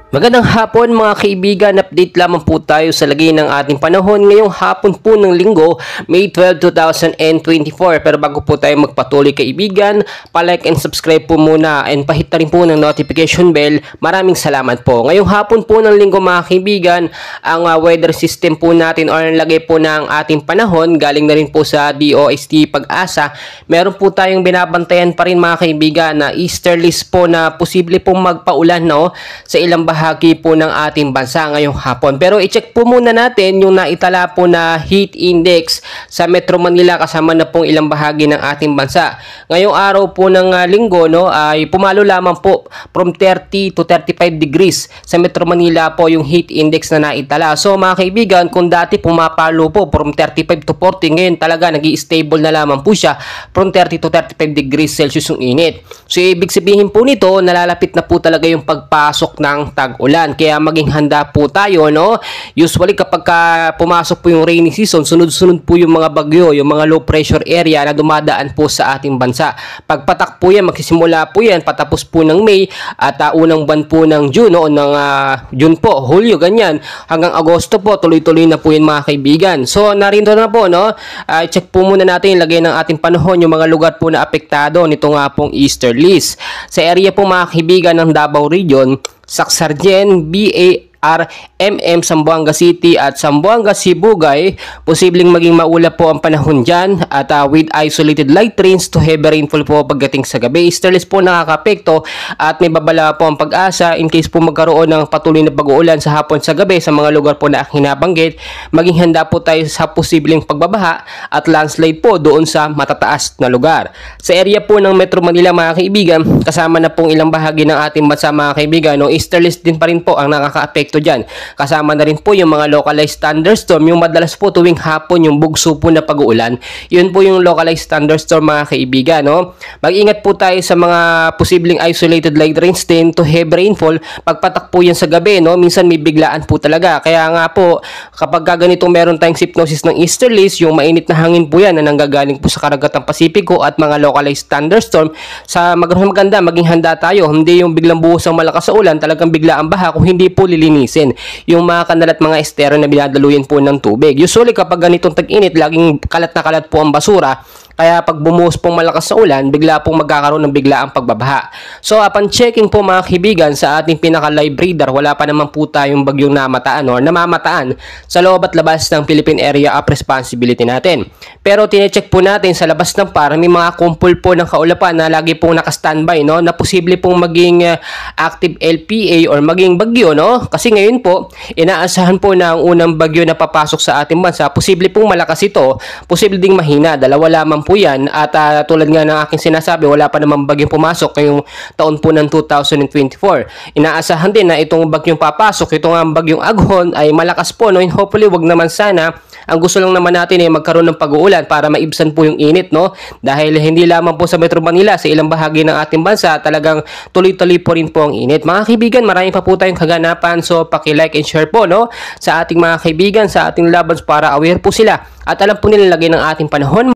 Magandang hapon mga kaibigan, update lamang po tayo sa lagay ng ating panahon ngayong hapon po ng linggo, May 12, 2024. Pero bago po tayo magpatuloy kaibigan, palike and subscribe po muna and pahit na rin po ng notification bell. Maraming salamat po. Ngayong hapon po ng linggo mga kaibigan, ang weather system po natin or ang lagay po ng ating panahon galing na rin po sa DOST Pag-asa. Meron po tayong binabantayan pa rin mga kaibigan na easterlies po na posible pong magpaulan sa ilang bahagi po ng ating bansa ngayong hapon. Pero i-check po muna natin yung naitala po na heat index sa Metro Manila kasama na pong ilang bahagi ng ating bansa. Ngayong araw po ng linggo ay pumalo lamang po from 30 to 35 degrees sa Metro Manila po yung heat index na naitala. So mga kaibigan, kung dati pumapalo po from 35 to 40, ngayon talaga nag-i-stable na lamang po siya from 30 to 35 degrees Celsius yung init. So ibig sabihin po nito, nalalapit na po talaga yung pagpasok ng tag-ulan. Kaya maging handa po tayo, Usually kapag pumasok po yung rainy season, sunod-sunod po yung mga bagyo, yung mga low pressure area na dumadaan po sa ating bansa. Pagpatak po yan, magsisimula po yan, patapos po ng May at unang buwan po ng June, ng June po, Hulyo, ganyan. Hanggang Agosto po, tuloy-tuloy na po yan mga kaibigan. So, narito na po, check po muna natin yung lagay ng ating panahon, yung mga lugar po na apektado nito nga pong easterlies. Sa area po mga kaibigan ng Davao Region, Sacsargen, BARMM, Zamboanga City at Zamboanga Sibugay, posibleng maging maulap po ang panahon dyan at with isolated light rains to heavy rainfall po pagdating sa gabi. Easterlies po nakakapekto at may babala po ang Pag-asa in case po magkaroon ng patuloy na pag-uulan sa hapon sa gabi sa mga lugar po na hinabanggit. Maging handa po tayo sa posibleng pagbabaha at landslide po doon sa matataas na lugar. Sa area po ng Metro Manila mga kaibigan, kasama na pong ilang bahagi ng ating bansa mga kaibigan, easterlies din pa rin po ang nakakaapekto dyan. Kasama na rin po yung mga localized thunderstorm, yung madalas po tuwing hapon yung bugso po na pag-uulan. Yun po yung localized thunderstorm mga kaibigan. Mag-ingat po tayo sa mga posibleng isolated light rains din to heavy rainfall. Pagpatak po yan sa gabi, minsan may biglaan po talaga. Kaya nga po, kapag ganitong meron tayong hypnosis ng easterlies, yung mainit na hangin po yan na nanggagaling po sa karagatang Pasipiko at mga localized thunderstorm, sa maganda, maging handa tayo. Hindi yung biglang buhos ang malakas sa ulan, talagang bigla ang baha kung hindi po lilinisin yung mga kanal at mga estero na binadaluyan po ng tubig. Usually kapag ganitong tag-init, laging kalat na kalat po ang basura. Kaya pag bumuhos pong malakas sa ulan, bigla pong magkakaroon ng biglaang pagbabaha. So upon checking po mga kaibigan sa ating pinaka-live radar, wala pa naman po tayong bagyong namataan or namamataan sa loob at labas ng Philippine Area of Responsibility natin. Pero tinecheck po natin sa labas ng PAR, may mga kumpul po ng kaulapan na lagi pong naka-standby, na posible pong maging active LPA or maging bagyo, Kasi ngayon po, inaasahan po na ang unang bagyo na papasok sa ating bansa, posible pong malakas ito, posible ding mahina, dalawa lamang po yan at tulad nga ng aking sinasabi, wala pa namang bagyong pumasok ngayong taon po ng 2024. Inaasahan din na itong bagyong papasok, itong bagyong Aghon ay malakas po, and hopefully wag naman sana. Ang gusto lang naman natin ay magkaroon ng pag-uulan para maibsan po yung init, dahil hindi lamang po sa Metro Manila, sa ilang bahagi ng ating bansa talagang tuloy-tuloy po rin po ang init. Mga kaibigan, marami pa po tayong kaganapan, so paki-like and share po sa ating mga kaibigan, sa ating labans para aware po sila at alam po nila lagay ng ating panahon.